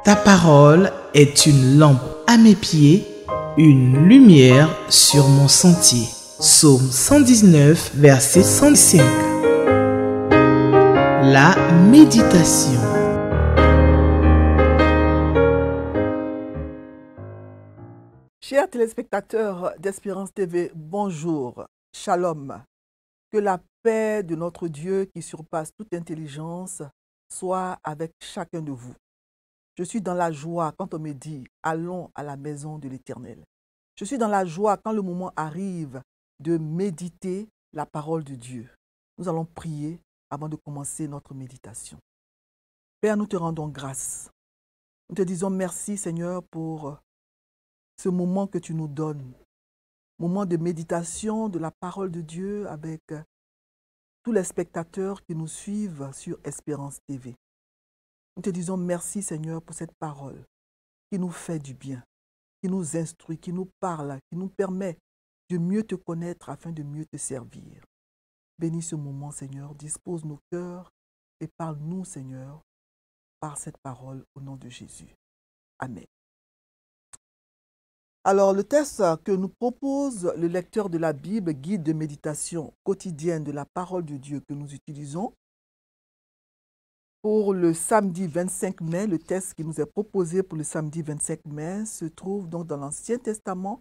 Ta parole est une lampe à mes pieds, une lumière sur mon sentier. Psaume 119, verset 105. La méditation. Chers téléspectateurs d'Espérance TV, bonjour, shalom. Que la paix de notre Dieu qui surpasse toute intelligence soit avec chacun de vous. Je suis dans la joie quand on me dit « Allons à la maison de l'Éternel ». Je suis dans la joie quand le moment arrive de méditer la parole de Dieu. Nous allons prier avant de commencer notre méditation. Père, nous te rendons grâce. Nous te disons merci, Seigneur, pour ce moment que tu nous donnes. Moment de méditation de la parole de Dieu avec tous les spectateurs qui nous suivent sur Espérance TV. Nous te disons merci, Seigneur, pour cette parole qui nous fait du bien, qui nous instruit, qui nous parle, qui nous permet de mieux te connaître afin de mieux te servir. Bénis ce moment, Seigneur, dispose nos cœurs et parle-nous, Seigneur, par cette parole au nom de Jésus. Amen. Alors, le texte que nous propose le lecteur de la Bible, guide de méditation quotidienne de la parole de Dieu que nous utilisons, pour le samedi 25 mai, le texte qui nous est proposé pour le samedi 25 mai se trouve donc dans l'Ancien Testament,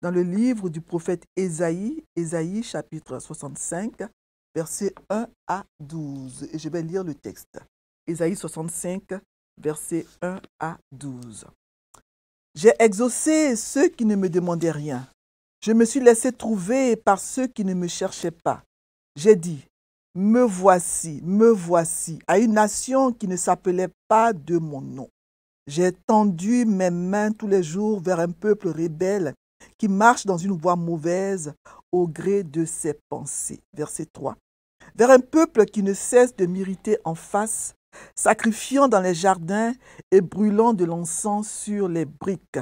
dans le livre du prophète Ésaïe, Ésaïe chapitre 65, versets 1 à 12. Et je vais lire le texte. Ésaïe 65, versets 1 à 12. J'ai exaucé ceux qui ne me demandaient rien. Je me suis laissé trouver par ceux qui ne me cherchaient pas. J'ai dit, me voici, à une nation qui ne s'appelait pas de mon nom. J'ai tendu mes mains tous les jours vers un peuple rebelle qui marche dans une voie mauvaise au gré de ses pensées. Verset 3. Vers un peuple qui ne cesse de m'irriter en face, sacrifiant dans les jardins et brûlant de l'encens sur les briques,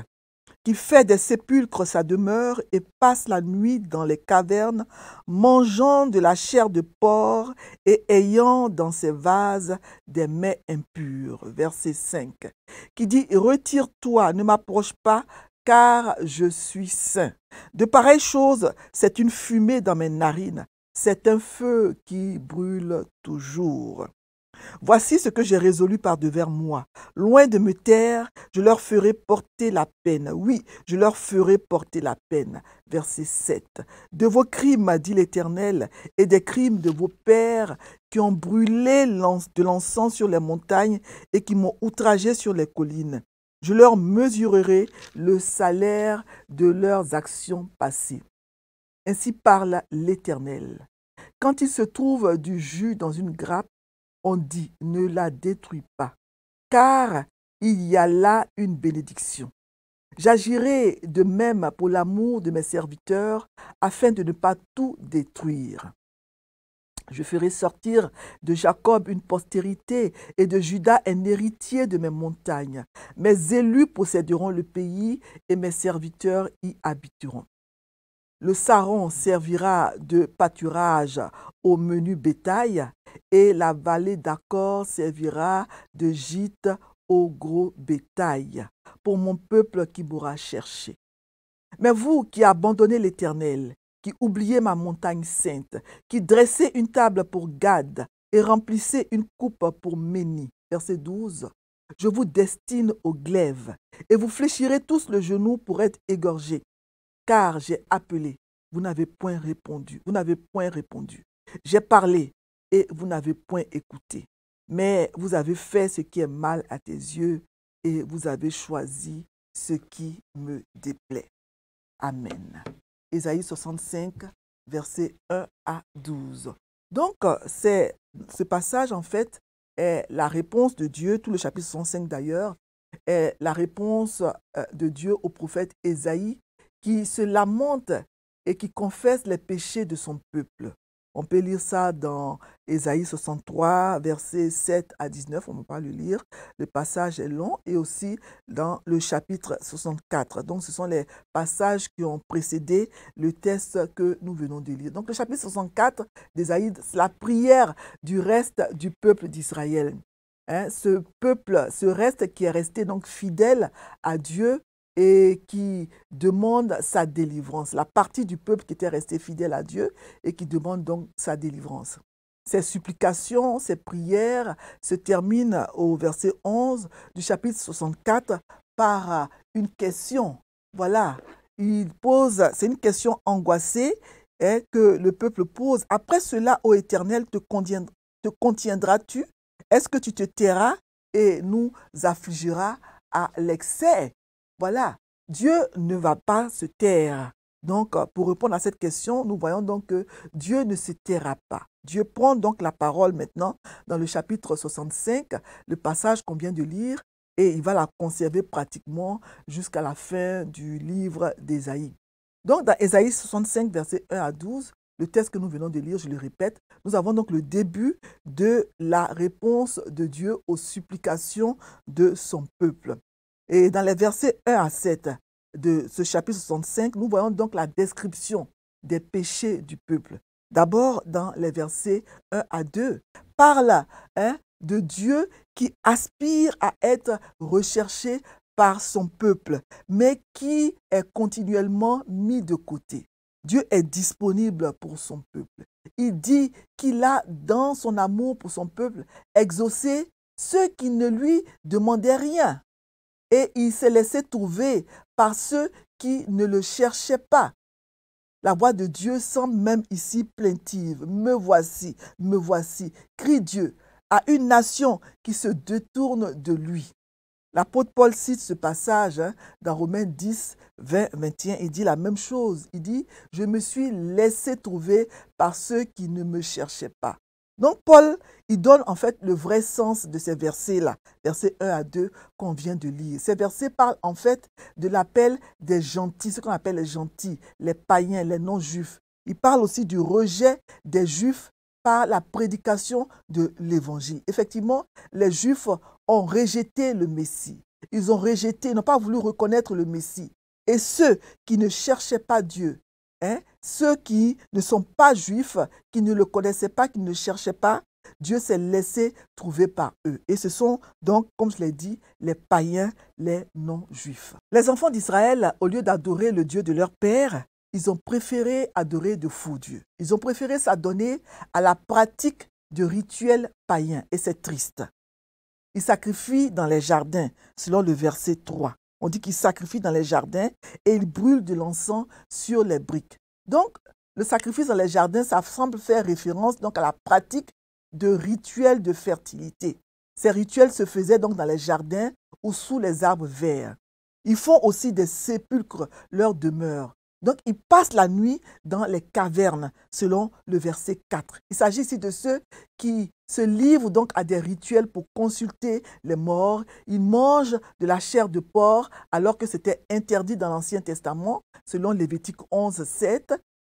qui fait des sépulcres sa demeure et passe la nuit dans les cavernes, mangeant de la chair de porc et ayant dans ses vases des mets impurs. Verset 5, qui dit « Retire-toi, ne m'approche pas, car je suis saint. De pareilles choses, c'est une fumée dans mes narines, c'est un feu qui brûle toujours. » Voici ce que j'ai résolu par devers moi. Loin de me taire, je leur ferai porter la peine. Oui, je leur ferai porter la peine. Verset 7. De vos crimes, dit l'Éternel, et des crimes de vos pères qui ont brûlé de l'encens sur les montagnes et qui m'ont outragé sur les collines. Je leur mesurerai le salaire de leurs actions passées. Ainsi parle l'Éternel. Quand il se trouve du jus dans une grappe, on dit, ne la détruis pas, car il y a là une bénédiction. J'agirai de même pour l'amour de mes serviteurs, afin de ne pas tout détruire. Je ferai sortir de Jacob une postérité et de Juda un héritier de mes montagnes. Mes élus posséderont le pays et mes serviteurs y habiteront. Le Saron servira de pâturage au menu bétail et la vallée d'Accord servira de gîte au gros bétail pour mon peuple qui m'aura cherché. Mais vous qui abandonnez l'Éternel, qui oubliez ma montagne sainte, qui dressez une table pour Gad et remplissez une coupe pour Méni. Verset 12. Je vous destine au glaive et vous fléchirez tous le genou pour être égorgés. Car j'ai appelé, vous n'avez point répondu. J'ai parlé et vous n'avez point écouté. Mais vous avez fait ce qui est mal à tes yeux et vous avez choisi ce qui me déplaît. Amen. Ésaïe 65, versets 1 à 12. Donc, ce passage, en fait, est la réponse de Dieu, tout le chapitre 65 d'ailleurs, est la réponse de Dieu au prophète Ésaïe, qui se lamente et qui confesse les péchés de son peuple. On peut lire ça dans Ésaïe 63, versets 7 à 19, on ne peut pas le lire, le passage est long, et aussi dans le chapitre 64. Donc, ce sont les passages qui ont précédé le texte que nous venons de lire. Donc, le chapitre 64 d'Ésaïe, c'est la prière du reste du peuple d'Israël. ce peuple, ce reste qui est resté donc fidèle à Dieu et qui demande sa délivrance. La partie du peuple qui était restée fidèle à Dieu et qui demande donc sa délivrance. Ces supplications, ces prières se terminent au verset 11 du chapitre 64 par une question. Voilà, c'est une question angoissée que le peuple pose. Après cela, ô Éternel, te contiendras-tu? Est-ce que tu te tairas et nous affligiras à l'excès? Voilà, Dieu ne va pas se taire. Donc, pour répondre à cette question, nous voyons donc que Dieu ne se taira pas. Dieu prend donc la parole maintenant dans le chapitre 65, le passage qu'on vient de lire, et il va la conserver pratiquement jusqu'à la fin du livre d'Ésaïe. Donc, dans Ésaïe 65, versets 1 à 12, le texte que nous venons de lire, je le répète, nous avons donc le début de la réponse de Dieu aux supplications de son peuple. Et dans les versets 1 à 7 de ce chapitre 65, nous voyons donc la description des péchés du peuple. D'abord, dans les versets 1 à 2, parle de Dieu qui aspire à être recherché par son peuple, mais qui est continuellement mis de côté. Dieu est disponible pour son peuple. Il dit qu'il a, dans son amour pour son peuple, exaucé ceux qui ne lui demandaient rien. Et il s'est laissé trouver par ceux qui ne le cherchaient pas. La voix de Dieu semble même ici plaintive. Me voici, crie Dieu à une nation qui se détourne de lui. L'apôtre Paul cite ce passage dans Romains 10, 20, 21. Il dit la même chose. Il dit, je me suis laissé trouver par ceux qui ne me cherchaient pas. Donc Paul, il donne en fait le vrai sens de ces versets-là, versets 1 à 2 qu'on vient de lire. Ces versets parlent en fait de l'appel des gentils, ce qu'on appelle les gentils, les païens, les non-juifs. Il parle aussi du rejet des juifs par la prédication de l'évangile. Effectivement, les juifs ont rejeté le Messie. Ils n'ont pas voulu reconnaître le Messie. Et ceux qui ne cherchaient pas Dieu, ceux qui ne sont pas juifs, qui ne le connaissaient pas, qui ne le cherchaient pas, Dieu s'est laissé trouver par eux. Et ce sont donc, comme je l'ai dit, les païens, les non-juifs. Les enfants d'Israël, au lieu d'adorer le Dieu de leur père, ils ont préféré adorer de faux dieux. Ils ont préféré s'adonner à la pratique de rituels païens. Et c'est triste. Ils sacrifient dans les jardins, selon le verset 3. On dit qu'ils sacrifient dans les jardins et ils brûlent de l'encens sur les briques. Donc, le sacrifice dans les jardins, ça semble faire référence donc à la pratique de rituels de fertilité. Ces rituels se faisaient donc dans les jardins ou sous les arbres verts. Ils font aussi des sépulcres leur demeure. Donc, ils passent la nuit dans les cavernes, selon le verset 4. Il s'agit ici de ceux qui se livrent donc à des rituels pour consulter les morts. Ils mangent de la chair de porc, alors que c'était interdit dans l'Ancien Testament, selon Lévitique 11, 7.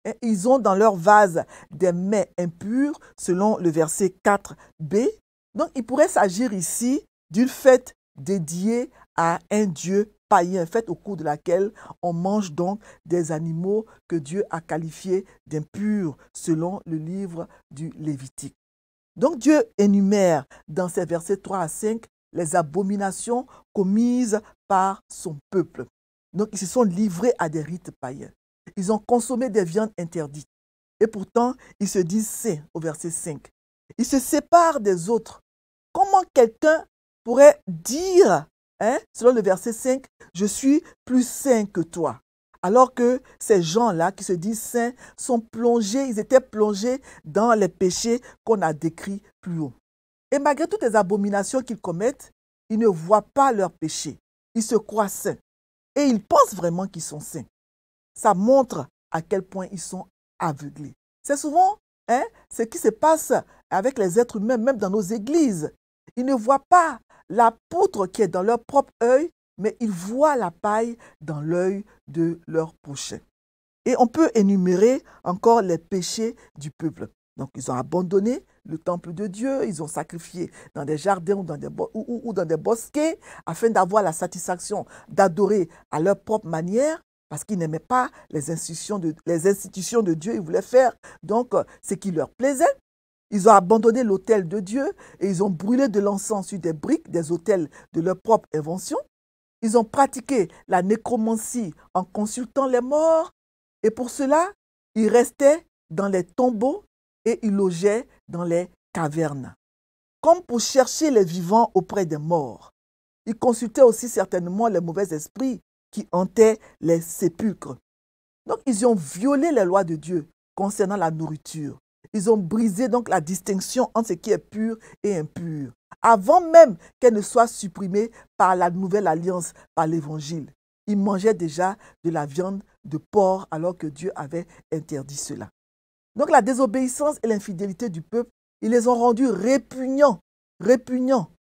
Et ils ont dans leur vase des mets impurs, selon le verset 4b. Donc, il pourrait s'agir ici d'une fête dédiée à un dieu païen, fête au cours de laquelle on mange donc des animaux que Dieu a qualifiés d'impurs selon le livre du Lévitique. Donc Dieu énumère dans ces versets 3 à 5 les abominations commises par son peuple. Donc ils se sont livrés à des rites païens. Ils ont consommé des viandes interdites. Et pourtant, ils se disent saints au verset 5. Ils se séparent des autres. Comment quelqu'un pourrait dire, selon le verset 5, « Je suis plus saint que toi », alors que ces gens-là qui se disent saints sont plongés, ils étaient plongés dans les péchés qu'on a décrits plus haut. Et malgré toutes les abominations qu'ils commettent, ils ne voient pas leurs péchés. Ils se croient saints. Et ils pensent vraiment qu'ils sont saints. Ça montre à quel point ils sont aveuglés. C'est souvent ce qui se passe avec les êtres humains, même dans nos églises. Ils ne voient pas la poutre qui est dans leur propre œil, mais ils voient la paille dans l'œil de leur prochain. Et on peut énumérer encore les péchés du peuple. Donc, ils ont abandonné le temple de Dieu, ils ont sacrifié dans des jardins ou dans des bosquets afin d'avoir la satisfaction d'adorer à leur propre manière parce qu'ils n'aimaient pas les institutions de Dieu, ils voulaient faire donc ce qui leur plaisait. Ils ont abandonné l'autel de Dieu et ils ont brûlé de l'encens sur des briques, des autels de leur propre invention. Ils ont pratiqué la nécromancie en consultant les morts et pour cela, ils restaient dans les tombeaux et ils logeaient dans les cavernes, comme pour chercher les vivants auprès des morts. Ils consultaient aussi certainement les mauvais esprits qui hantaient les sépulcres. Donc, ils ont violé les lois de Dieu concernant la nourriture. Ils ont brisé donc la distinction entre ce qui est pur et impur, avant même qu'elle ne soit supprimée par la nouvelle alliance, par l'évangile. Ils mangeaient déjà de la viande de porc alors que Dieu avait interdit cela. Donc la désobéissance et l'infidélité du peuple, ils les ont rendus répugnants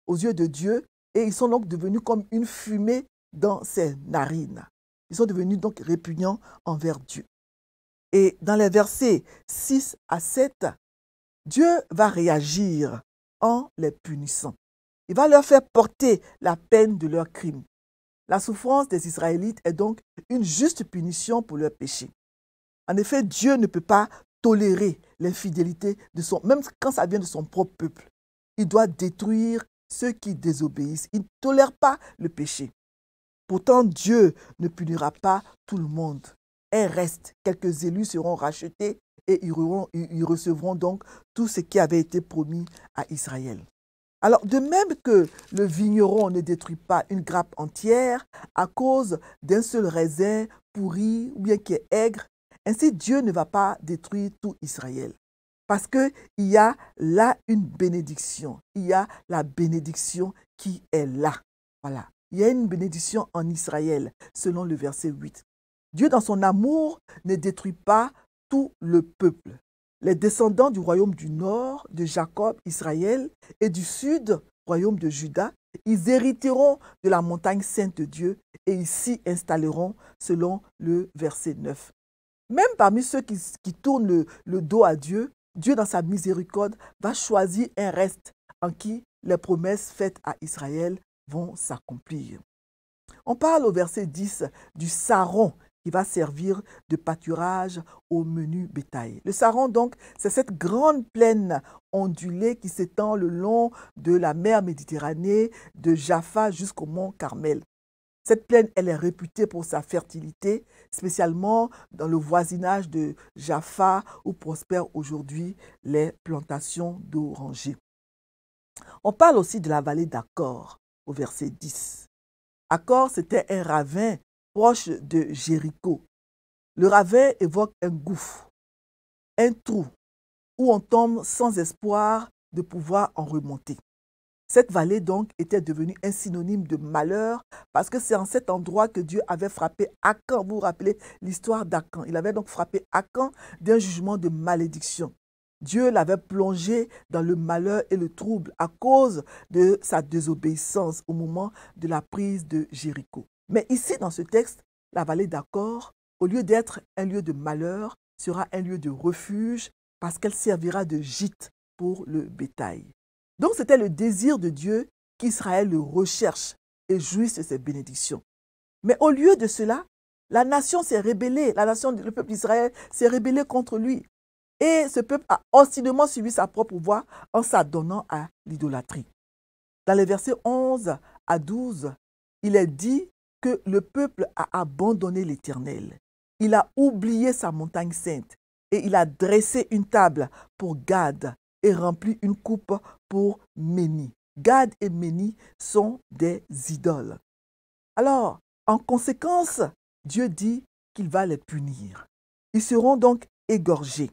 aux yeux de Dieu et ils sont donc devenus comme une fumée dans ses narines. Ils sont devenus donc répugnants envers Dieu. Et dans les versets 6 à 7, Dieu va réagir en les punissant. Il va leur faire porter la peine de leurs crimes. La souffrance des Israélites est donc une juste punition pour leurs péchés. En effet, Dieu ne peut pas tolérer l'infidélité même quand ça vient de son propre peuple. Il doit détruire ceux qui désobéissent. Il ne tolère pas le péché. Pourtant, Dieu ne punira pas tout le monde. Elle reste. Quelques élus seront rachetés et ils recevront donc tout ce qui avait été promis à Israël. Alors, de même que le vigneron ne détruit pas une grappe entière à cause d'un seul raisin pourri ou bien qui est aigre, ainsi Dieu ne va pas détruire tout Israël. Parce qu'il y a là une bénédiction. Il y a la bénédiction qui est là. Voilà. Il y a une bénédiction en Israël, selon le verset 8. Dieu, dans son amour, ne détruit pas tout le peuple. Les descendants du royaume du nord, de Jacob, Israël, et du sud, royaume de Juda, ils hériteront de la montagne sainte de Dieu et ils s'y installeront, selon le verset 9. Même parmi ceux qui tournent le dos à Dieu, Dieu, dans sa miséricorde, va choisir un reste en qui les promesses faites à Israël vont s'accomplir. On parle au verset 10 du saron qui va servir de pâturage au menu bétail. Le saron, donc, c'est cette grande plaine ondulée qui s'étend le long de la mer Méditerranée, de Jaffa jusqu'au mont Carmel. Cette plaine, elle est réputée pour sa fertilité, spécialement dans le voisinage de Jaffa où prospèrent aujourd'hui les plantations d'orangers. On parle aussi de la vallée d'Accor au verset 10. Accor, c'était un ravin proche de Jéricho. Le ravin évoque un gouffre, un trou où on tombe sans espoir de pouvoir en remonter. Cette vallée donc était devenue un synonyme de malheur parce que c'est en cet endroit que Dieu avait frappé Akan. Vous vous rappelez l'histoire d'Akan. Il avait donc frappé Akan d'un jugement de malédiction. Dieu l'avait plongé dans le malheur et le trouble à cause de sa désobéissance au moment de la prise de Jéricho. Mais ici, dans ce texte, la vallée d'Accor, au lieu d'être un lieu de malheur, sera un lieu de refuge parce qu'elle servira de gîte pour le bétail. Donc, c'était le désir de Dieu qu'Israël le recherche et jouisse de ses bénédictions. Mais au lieu de cela, la nation s'est rébellée, le peuple d'Israël s'est rébellé contre lui. Et ce peuple a obstinément suivi sa propre voie en s'adonnant à l'idolâtrie. Dans les versets 11 à 12, il est dit que le peuple a abandonné l'Éternel. Il a oublié sa montagne sainte et il a dressé une table pour Gad et rempli une coupe pour Méni. Gad et Méni sont des idoles. Alors, en conséquence, Dieu dit qu'il va les punir. Ils seront donc égorgés.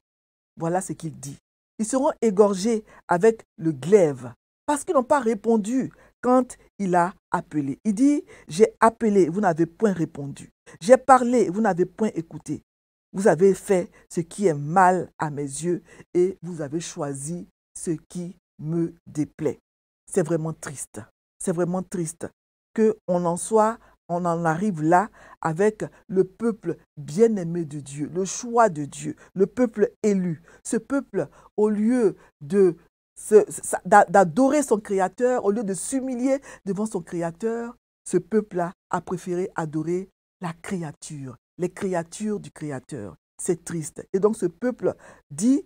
Voilà ce qu'il dit. Ils seront égorgés avec le glaive parce qu'ils n'ont pas répondu quand il a appelé. Il dit, j'ai appelé, vous n'avez point répondu. J'ai parlé, vous n'avez point écouté. Vous avez fait ce qui est mal à mes yeux et vous avez choisi ce qui me déplaît. C'est vraiment triste. C'est vraiment triste qu'on en arrive là avec le peuple bien-aimé de Dieu, le choix de Dieu, le peuple élu. Ce peuple, au lieu d'adorer son Créateur, au lieu de s'humilier devant son Créateur, ce peuple-là a préféré adorer la créature, les créatures du Créateur. C'est triste. Et donc ce peuple Dieu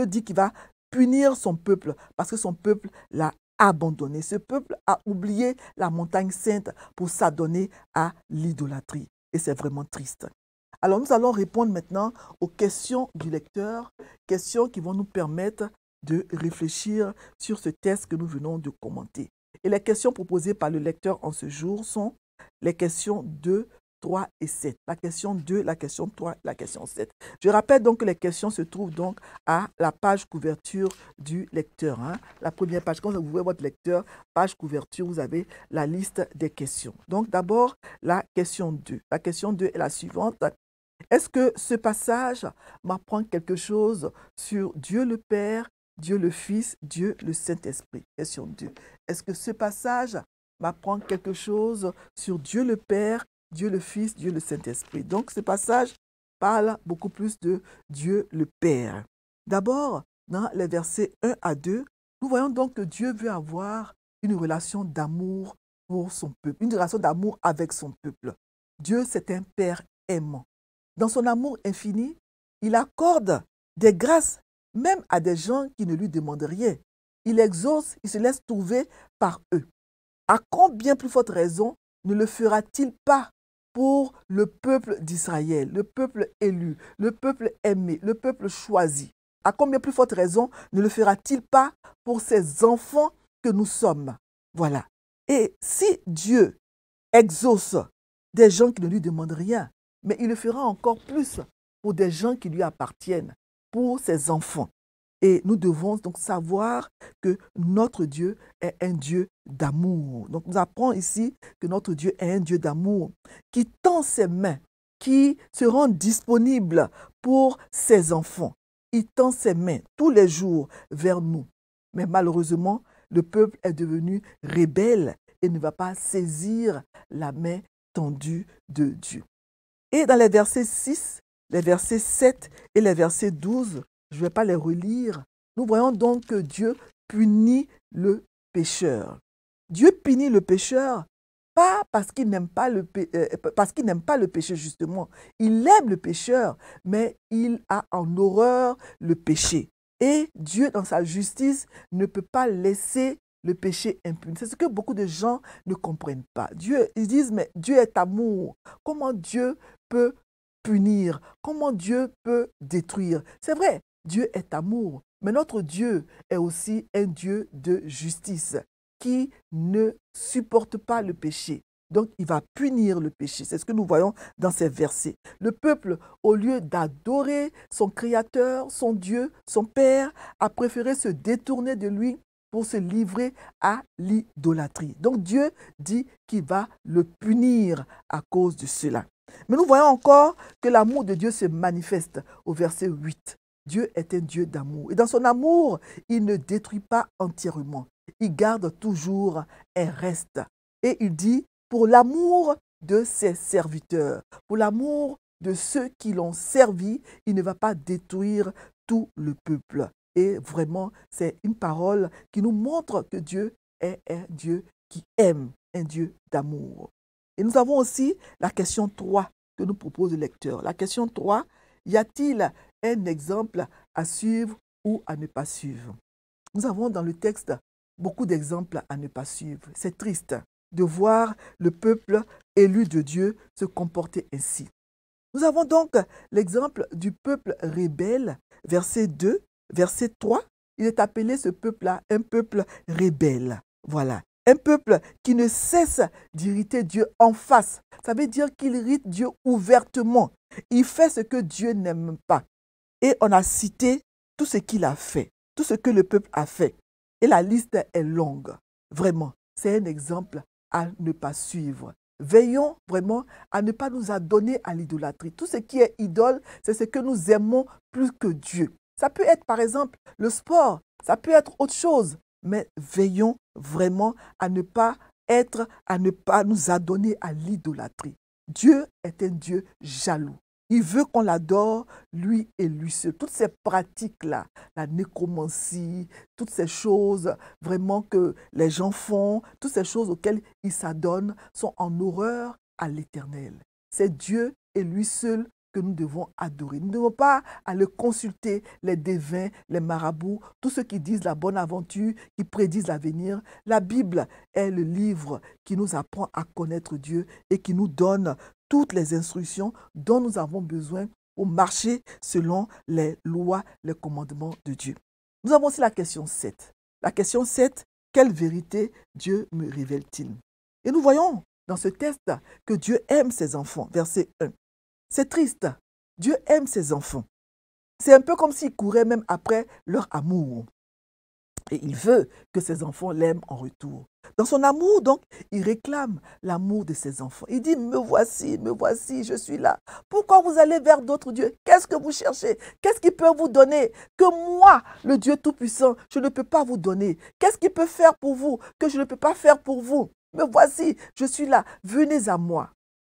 dit qu'il va punir son peuple parce que son peuple l'a abandonné. Ce peuple a oublié la montagne sainte pour s'adonner à l'idolâtrie. Et c'est vraiment triste. Alors nous allons répondre maintenant aux questions du lecteur, questions qui vont nous permettre de réfléchir sur ce texte que nous venons de commenter. Et les questions proposées par le lecteur en ce jour sont les questions 2, 3 et 7. La question 2, la question 3, la question 7. Je rappelle donc que les questions se trouvent donc à la page couverture du lecteur. La première page, quand vous ouvrez votre lecteur, page couverture, vous avez la liste des questions. Donc d'abord, la question 2. La question 2 est la suivante. Est-ce que ce passage m'apprend quelque chose sur Dieu le Père, Dieu le Fils, Dieu le Saint-Esprit? Question 2. Est-ce que ce passage m'apprend quelque chose sur Dieu le Père, Dieu le Fils, Dieu le Saint-Esprit? Donc ce passage parle beaucoup plus de Dieu le Père. D'abord, dans les versets 1 à 2, nous voyons donc que Dieu veut avoir une relation d'amour pour son peuple, une relation d'amour avec son peuple. Dieu, c'est un Père aimant. Dans son amour infini, il accorde des grâces même à des gens qui ne lui demandent rien. Il exauce, il se laisse trouver par eux. À combien plus forte raison ne le fera-t-il pas pour le peuple d'Israël, le peuple élu, le peuple aimé, le peuple choisi? À combien plus forte raison ne le fera-t-il pas pour ces enfants que nous sommes? Voilà. Et si Dieu exauce des gens qui ne lui demandent rien, mais il le fera encore plus pour des gens qui lui appartiennent, pour ses enfants. Et nous devons donc savoir que notre Dieu est un Dieu d'amour. Donc nous apprenons ici que notre Dieu est un Dieu d'amour qui tend ses mains, qui se rend disponible pour ses enfants. Il tend ses mains tous les jours vers nous. Mais malheureusement, le peuple est devenu rebelle et ne va pas saisir la main tendue de Dieu. Et dans les versets 6, les versets 7 et les versets 12, je ne vais pas les relire, nous voyons donc que Dieu punit le pécheur. Dieu punit le pécheur, pas parce qu'il n'aime pas le péché justement. Il aime le pécheur, mais il a en horreur le péché. Et Dieu, dans sa justice, ne peut pas laisser le péché impuni. C'est ce que beaucoup de gens ne comprennent pas. Ils disent, mais Dieu est amour. Comment Dieu peut punir? Comment Dieu peut détruire? C'est vrai, Dieu est amour, mais notre Dieu est aussi un Dieu de justice qui ne supporte pas le péché. Donc, il va punir le péché. C'est ce que nous voyons dans ces versets. Le peuple, au lieu d'adorer son Créateur, son Dieu, son Père, a préféré se détourner de lui pour se livrer à l'idolâtrie. Donc Dieu dit qu'il va le punir à cause de cela. Mais nous voyons encore que l'amour de Dieu se manifeste au verset 8. Dieu est un Dieu d'amour. Et dans son amour, il ne détruit pas entièrement. Il garde toujours un reste. Et il dit, pour l'amour de ses serviteurs, pour l'amour de ceux qui l'ont servi, il ne va pas détruire tout le peuple. Et vraiment, c'est une parole qui nous montre que Dieu est un Dieu qui aime, un Dieu d'amour. Et nous avons aussi la question 3 que nous propose le lecteur. La question 3, y a-t-il un exemple à suivre ou à ne pas suivre? Nous avons dans le texte beaucoup d'exemples à ne pas suivre. C'est triste de voir le peuple élu de Dieu se comporter ainsi. Nous avons donc l'exemple du peuple rebelle, verset 2. Verset 3, il est appelé ce peuple-là un peuple rebelle. Voilà. Un peuple qui ne cesse d'irriter Dieu en face. Ça veut dire qu'il irrite Dieu ouvertement. Il fait ce que Dieu n'aime pas. Et on a cité tout ce qu'il a fait, tout ce que le peuple a fait. Et la liste est longue. Vraiment, c'est un exemple à ne pas suivre. Veillons vraiment à ne pas nous adonner à l'idolâtrie. Tout ce qui est idole, c'est ce que nous aimons plus que Dieu. Ça peut être par exemple le sport, ça peut être autre chose, mais veillons vraiment à ne pas nous adonner à l'idolâtrie. Dieu est un Dieu jaloux. Il veut qu'on l'adore, lui et lui seul. Toutes ces pratiques-là, la nécromancie, toutes ces choses vraiment que les gens font, toutes ces choses auxquelles ils s'adonnent sont en horreur à l'Éternel. C'est Dieu et lui seul que nous devons adorer. Nous ne devons pas aller consulter les devins, les marabouts, tous ceux qui disent la bonne aventure, qui prédisent l'avenir. La Bible est le livre qui nous apprend à connaître Dieu et qui nous donne toutes les instructions dont nous avons besoin pour marcher selon les lois, les commandements de Dieu. Nous avons aussi la question 7. La question 7, quelle vérité Dieu me révèle-t-il? Et nous voyons dans ce texte que Dieu aime ses enfants. Verset 1. C'est triste. Dieu aime ses enfants. C'est un peu comme s'il courait même après leur amour. Et il veut que ses enfants l'aiment en retour. Dans son amour, donc, il réclame l'amour de ses enfants. Il dit, me voici, je suis là. Pourquoi vous allez vers d'autres dieux? Qu'est-ce que vous cherchez? Qu'est-ce qui peut vous donner que moi, le Dieu Tout-Puissant, je ne peux pas vous donner? Qu'est-ce qu'il peut faire pour vous que je ne peux pas faire pour vous? Me voici, je suis là. Venez à moi.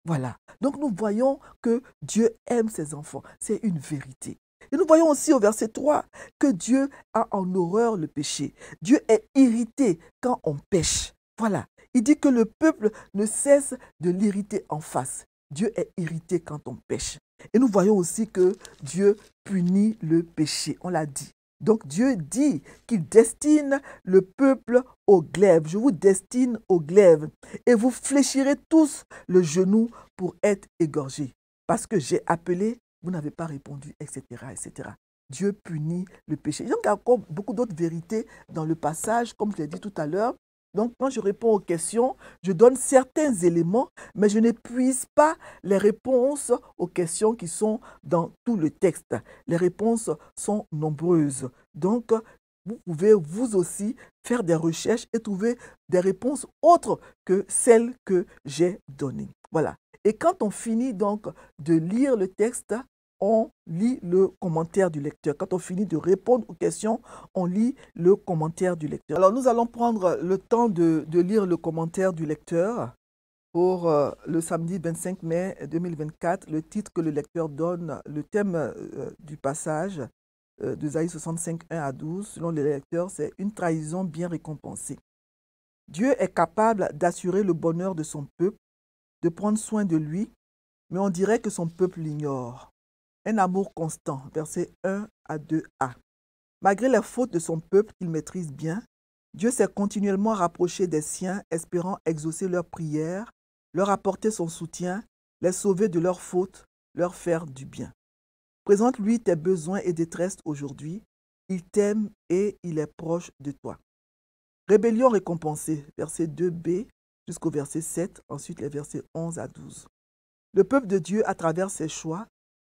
Voilà. Donc, nous voyons que Dieu aime ses enfants. C'est une vérité. Et nous voyons aussi au verset 3 que Dieu a en horreur le péché. Dieu est irrité quand on pêche. Voilà. Il dit que le peuple ne cesse de l'irriter en face. Dieu est irrité quand on pêche. Et nous voyons aussi que Dieu punit le péché. On l'a dit. Donc Dieu dit qu'il destine le peuple au glaive. Je vous destine au glaive. Et vous fléchirez tous le genou pour être égorgés. Parce que j'ai appelé, vous n'avez pas répondu, etc., etc. Dieu punit le péché. Donc, il y a encore beaucoup d'autres vérités dans le passage, comme je l'ai dit tout à l'heure. Donc, quand je réponds aux questions, je donne certains éléments, mais je n'épuise pas les réponses aux questions qui sont dans tout le texte. Les réponses sont nombreuses. Donc, vous pouvez vous aussi faire des recherches et trouver des réponses autres que celles que j'ai données. Voilà. Et quand on finit donc de lire le texte, on lit le commentaire du lecteur. Quand on finit de répondre aux questions, on lit le commentaire du lecteur. Alors, nous allons prendre le temps de lire le commentaire du lecteur pour le samedi 25 mai 2024. Le titre que le lecteur donne, le thème du passage d'Ésaïe 65, 1 à 12, selon le lecteur, c'est « Une trahison bien récompensée ». Dieu est capable d'assurer le bonheur de son peuple, de prendre soin de lui, mais on dirait que son peuple l'ignore. Un amour constant, versets 1 à 2a. Malgré les fautes de son peuple qu'il maîtrise bien, Dieu s'est continuellement rapproché des siens, espérant exaucer leurs prières, leur apporter son soutien, les sauver de leurs fautes, leur faire du bien. Présente-lui tes besoins et détresses aujourd'hui. Il t'aime et il est proche de toi. Rébellion récompensée, verset 2b jusqu'au verset 7, ensuite les versets 11 à 12. Le peuple de Dieu, à travers ses choix,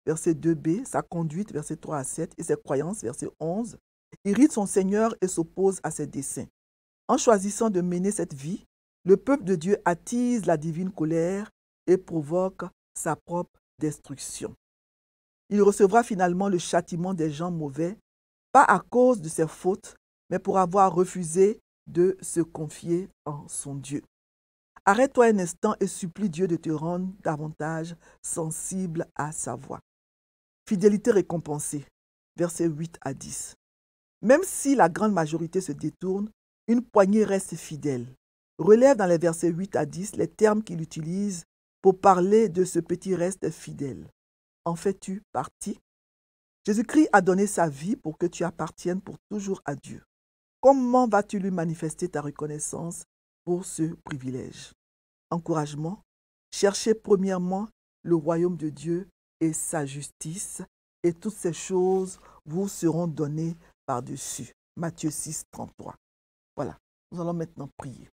verset 2b, sa conduite, verset 3 à 7, et ses croyances, verset 11, irrite son Seigneur et s'oppose à ses desseins. En choisissant de mener cette vie, le peuple de Dieu attise la divine colère et provoque sa propre destruction. Il recevra finalement le châtiment des gens mauvais, pas à cause de ses fautes, mais pour avoir refusé de se confier en son Dieu. Arrête-toi un instant et supplie Dieu de te rendre davantage sensible à sa voix. Fidélité récompensée, versets 8 à 10. Même si la grande majorité se détourne, une poignée reste fidèle. Relève dans les versets 8 à 10 les termes qu'il utilise pour parler de ce petit reste fidèle. En fais-tu partie? Jésus-Christ a donné sa vie pour que tu appartiennes pour toujours à Dieu. Comment vas-tu lui manifester ta reconnaissance pour ce privilège? Encouragement, cherchez premièrement le royaume de Dieu et sa justice, et toutes ces choses vous seront données par-dessus. Matthieu 6, 33. Voilà, nous allons maintenant prier.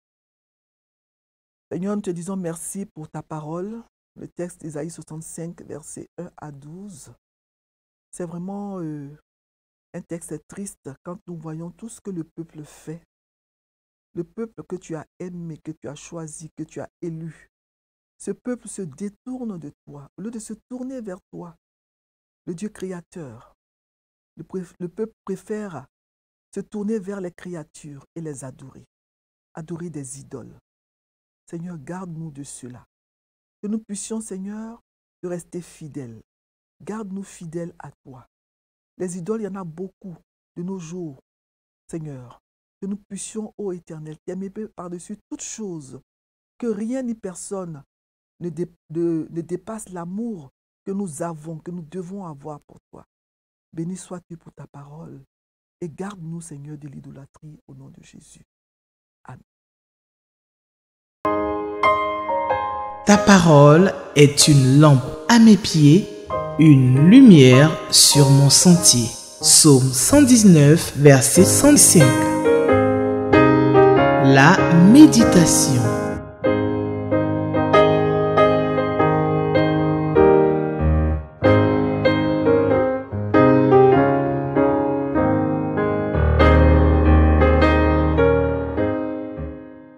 Seigneur, nous te disons merci pour ta parole. Le texte d'Ésaïe 65, versets 1 à 12. C'est vraiment un texte triste quand nous voyons tout ce que le peuple fait. Le peuple que tu as aimé, que tu as choisi, que tu as élu. Ce peuple se détourne de toi. Au lieu de se tourner vers toi, le Dieu créateur, le peuple préfère se tourner vers les créatures et les adorer. Adorer des idoles. Seigneur, garde-nous de cela. Que nous puissions, Seigneur, de rester fidèles. Garde-nous fidèles à toi. Les idoles, il y en a beaucoup de nos jours, Seigneur. Que nous puissions, ô Éternel, t'aimer par-dessus toutes choses. Que rien ni personne ne dépasse l'amour que nous avons, que nous devons avoir pour toi. Béni sois-tu pour ta parole et garde-nous, Seigneur, de l'idolâtrie au nom de Jésus. Amen. Ta parole est une lampe à mes pieds, une lumière sur mon sentier. Psaume 119, verset 105. La méditation.